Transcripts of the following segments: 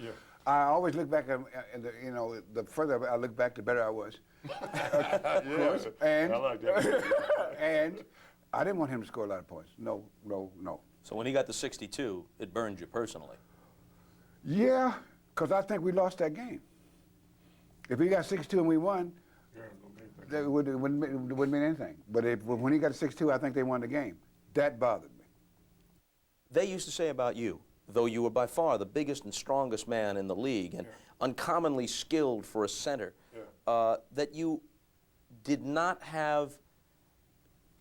Yeah. I always look back and the further I look back, the better I was. Yeah, And, I like that. and I didn't want him to score a lot of points. No. So when he got to 62, it burned you personally. Yeah, because I think we lost that game. If he got 62 and we won, it wouldn't mean anything. But when he got 62, I think they won the game. That bothered me. They used to say about you, though you were by far the biggest and strongest man in the league and uncommonly skilled for a center, that you did not have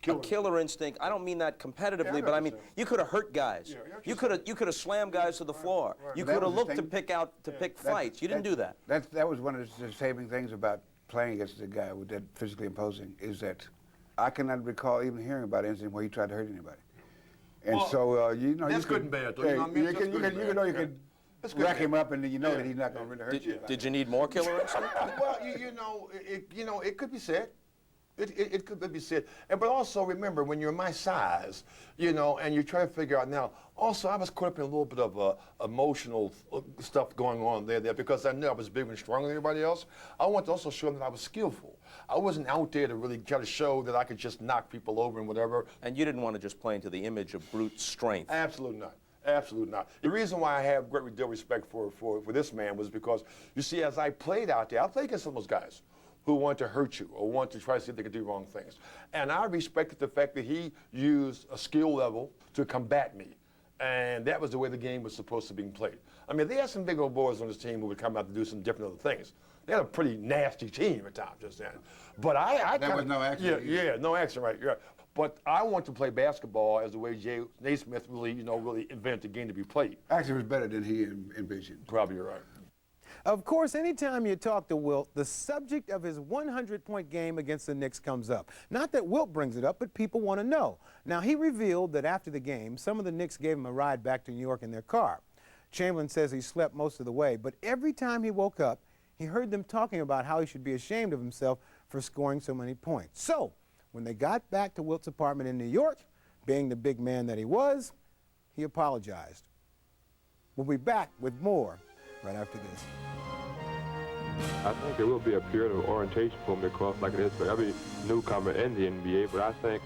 a killer instinct. I don't mean that competitively, but I mean you could have hurt guys. You could have slammed guys to the floor. You could have looked to pick fights. You didn't do that. That was one of the saving things about playing against a guy with that physically imposing, is that I cannot recall even hearing about an incident where he tried to hurt anybody. And so that's good and bad, though. You know what I mean? You can rack him up, and then you know that he's not going to really hurt you. Did you need more killer instinct? Well, it could be said. It could be said. But also remember, when you're my size, and you're trying to figure out now, also I was caught up in a little bit of emotional stuff going on there because I knew I was bigger and stronger than everybody else. I wanted to also show them that I was skillful. I wasn't out there to really try to show that I could just knock people over and whatever. And you didn't want to just play into the image of brute strength. Absolutely not. Absolutely not. The reason why I have great deal of respect for this man was because, you see, as I played out there, I played against some of those guys who want to hurt you or want to try to see if they can do wrong things. And I respected the fact that he used a skill level to combat me. And that was the way the game was supposed to be played. I mean, they had some big old boys on this team who would come out to do some different other things. They had a pretty nasty team at times just then. But There was no action. Yeah, no action, right. Yeah. But I want to play basketball as the way Naismith really, really invented the game to be played. Actually, it was better than he envisioned. Probably you're right. Of course, anytime you talk to Wilt, the subject of his 100-point game against the Knicks comes up. Not that Wilt brings it up, but people want to know. Now, he revealed that after the game, some of the Knicks gave him a ride back to New York in their car. Chamberlain says he slept most of the way, but every time he woke up, he heard them talking about how he should be ashamed of himself for scoring so many points. So, when they got back to Wilt's apartment in New York, being the big man that he was, he apologized. We'll be back with more right after this. I think it will be a period of orientation for me, of course, like it is for every newcomer in the NBA, but I think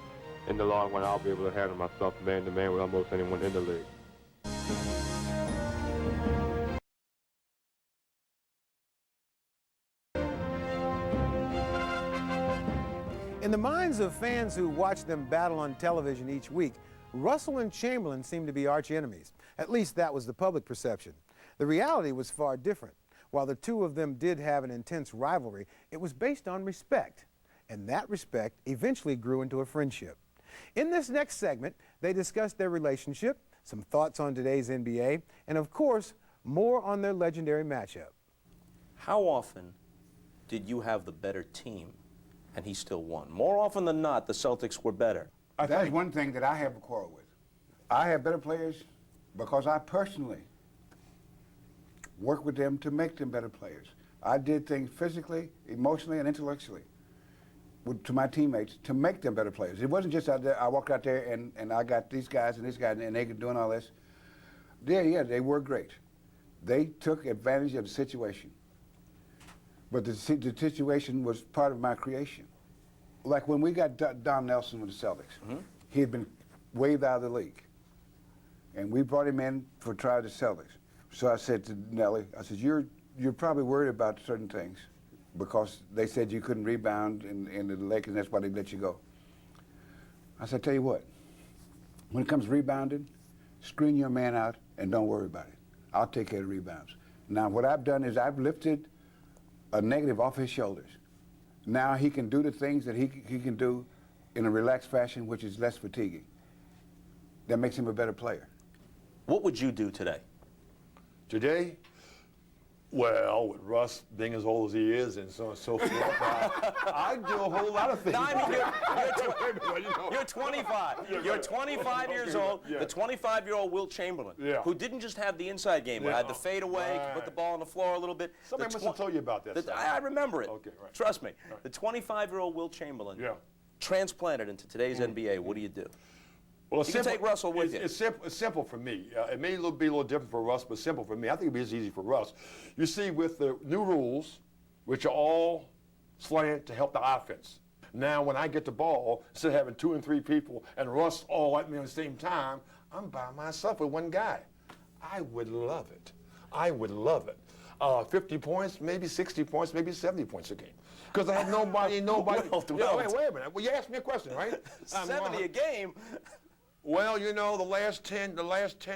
in the long run I'll be able to handle myself man-to-man with almost anyone in the league. In the minds of fans who watch them battle on television each week, Russell and Chamberlain seem to be arch enemies. At least that was the public perception. The reality was far different. While the two of them did have an intense rivalry, it was based on respect. And that respect eventually grew into a friendship. In this next segment, they discussed their relationship, some thoughts on today's NBA, and of course, more on their legendary matchup. How often did you have the better team and he still won? More often than not, the Celtics were better. That's one thing that I have a quarrel with. I have better players because I personally work with them to make them better players. I did things physically, emotionally, and intellectually to my teammates to make them better players. It wasn't just out there, I walked out there and I got these guys and this guy and they doing all this. Yeah, they were great. They took advantage of the situation. But the situation was part of my creation. Like when we got Don Nelson with the Celtics, he had been waived out of the league. And we brought him in for try the Celtics. So I said to Nelly, I said, you're probably worried about certain things because they said you couldn't rebound in the Lakers and that's why they let you go. I said, tell you what, when it comes to rebounding, screen your man out and don't worry about it. I'll take care of the rebounds. Now what I've done is I've lifted a negative off his shoulders. Now he can do the things that he can do in a relaxed fashion, which is less fatiguing. That makes him a better player. What would you do today? Today, well, with Russ being as old as he is and so on and so forth, I'd do a whole lot of things. No, I mean, you're 25. You're 25 years old, the 25-year-old Wilt Chamberlain, who didn't just have the inside game, but had the fade away, put the ball on the floor a little bit. Somebody must have told you about that. I remember it. Okay, right. Trust me. The 25-year-old Wilt Chamberlain transplanted into today's NBA. What do you do? Well, You can take Russell with you. It's simple for me. It may be a little different for Russ, but simple for me. I think it'd be as easy for Russ. You see, with the new rules, which are all slanted to help the offense. Now, when I get the ball, instead of having 2 and 3 people and Russ all at me at the same time, I'm by myself with one guy. I would love it. I would love it. 50 points, maybe 60 points, maybe 70 points a game. Because I have nobody. Well, Yeah, wait a minute. Well, you asked me a question, right? 70 a game. Well, you know, the last 10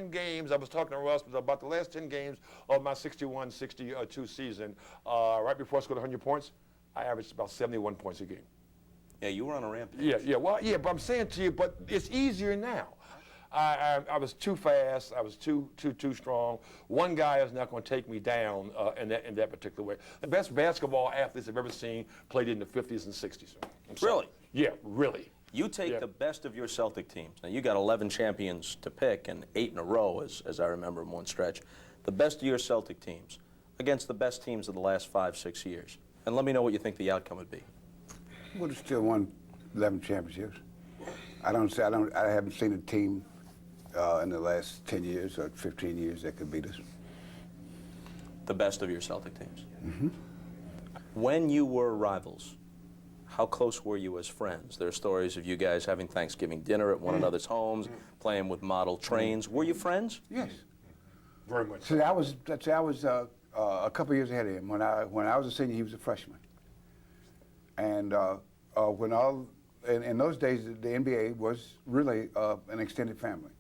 games, I was talking to Russ about the last 10 games of my 61-62 season, right before I scored 100 points, I averaged about 71 points a game. Yeah, you were on a rampage. Yeah, but I'm saying to you, but it's easier now. I was too fast. I was too strong. One guy is not going to take me down in that particular way. The best basketball athletes I've ever seen played in the 50s and 60s. Really? Yeah, really. You take the best of your Celtic teams. Now, you got 11 champions to pick and 8 in a row, as I remember in one stretch. The best of your Celtic teams against the best teams of the last 5-6 years. And let me know what you think the outcome would be. Would have still won 11 championships. I haven't seen a team in the last 10 years or 15 years that could beat us. The best of your Celtic teams. Mm-hmm. When you were rivals, how close were you as friends? There are stories of you guys having Thanksgiving dinner at one another's homes, playing with model trains. Were you friends? Yes. Very much. See, I was a couple years ahead of him. When I was a senior, he was a freshman. And in those days, the NBA was really an extended family.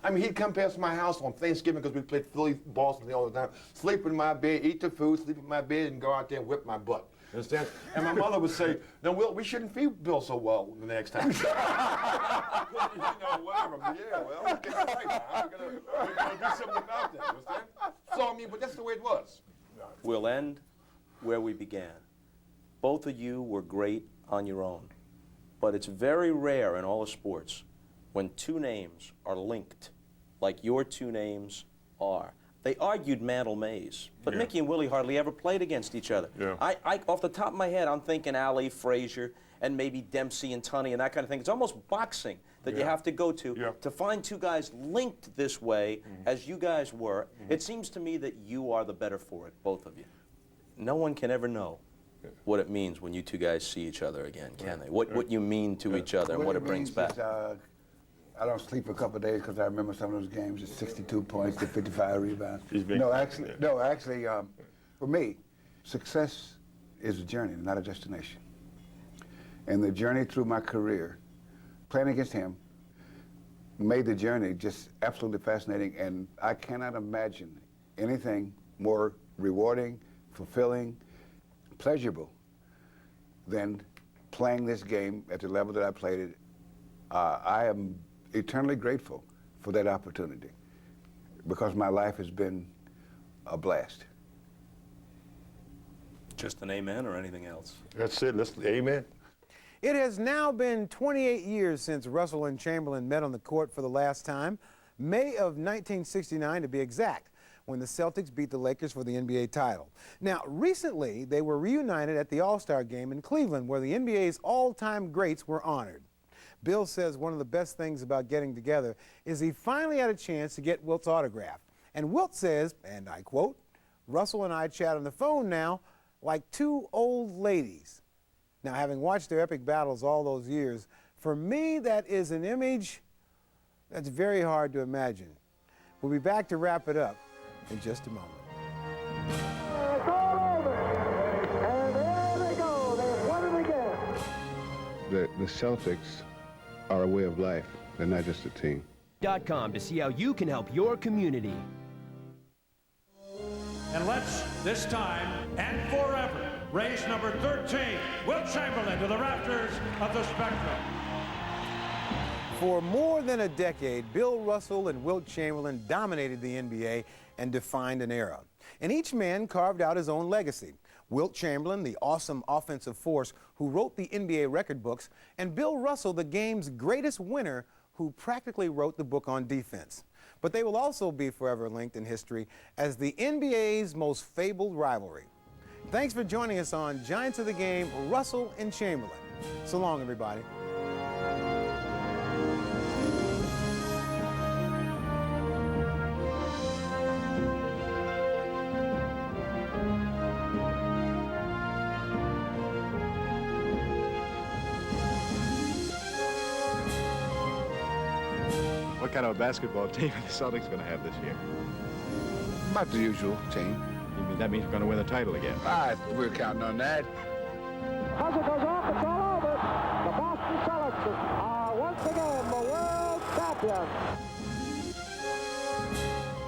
I mean, he'd come past my house on Thanksgiving because we played Philly, Boston all the time, sleep in my bed, eat the food, sleep in my bed, and go out there and whip my butt. You understand? And my mother would say, "No, Will, we shouldn't feed Bill so well the next time." You know, whatever. Yeah, well, we're getting it right now. We're gonna do something about that. You understand? So I mean, but that's the way it was. We'll end where we began. Both of you were great on your own, but it's very rare in all of sports when two names are linked like your two names are. They argued Mantle Mays, but Mickey and Willie hardly ever played against each other. Yeah. I off the top of my head, I'm thinking Alley, Frazier, and maybe Dempsey and Tunney and that kind of thing. It's almost boxing that you have to go to find two guys linked this way as you guys were. It seems to me that you are the better for it, both of you. No one can ever know what it means when you two guys see each other again, can they? What you mean to each other and what it brings back. I don't sleep for a couple of days because I remember some of those games. It's 62 points to 55 rebounds. No, actually, for me, success is a journey, not a destination. And the journey through my career, playing against him, made the journey just absolutely fascinating. And I cannot imagine anything more rewarding, fulfilling, pleasurable than playing this game at the level that I played it. I am eternally grateful for that opportunity because my life has been a blast. Just an amen or anything else? That's it. Amen. It has now been 28 years since Russell and Chamberlain met on the court for the last time, May of 1969 to be exact, when the Celtics beat the Lakers for the NBA title. Now, recently, they were reunited at the All-Star game in Cleveland, where the NBA's all-time greats were honored. Bill says one of the best things about getting together is he finally had a chance to get Wilt's autograph. And Wilt says, and I quote, "Russell and I chat on the phone now like two old ladies." Now, having watched their epic battles all those years, for me, that is an image that's very hard to imagine. We'll be back to wrap it up in just a moment. It's all over. And there they go. They've won it again. The Celtics are a way of life. They're not just a team. .com to see how you can help your community. And let's, this time and forever, raise number 13, Wilt Chamberlain, to the rafters of the Spectrum. For more than a decade, Bill Russell and Wilt Chamberlain dominated the NBA and defined an era. And each man carved out his own legacy. Wilt Chamberlain, the awesome offensive force who wrote the NBA record books, and Bill Russell, the game's greatest winner, who practically wrote the book on defense. But they will also be forever linked in history as the NBA's most fabled rivalry. Thanks for joining us on Giants of the Game, Russell and Chamberlain. So long, everybody. What kind of a basketball team are the Celtics going to have this year? About the usual team. That means we're going to win the title again. We're counting on that. As it goes off, it's all over. The Boston Celtics are once again the world champions.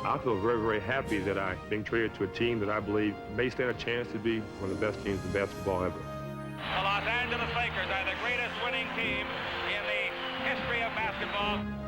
I feel very, very happy that I'm being traded to a team that I believe may stand a chance to be one of the best teams in basketball ever. The Los Angeles Lakers are the greatest winning team in the history of basketball.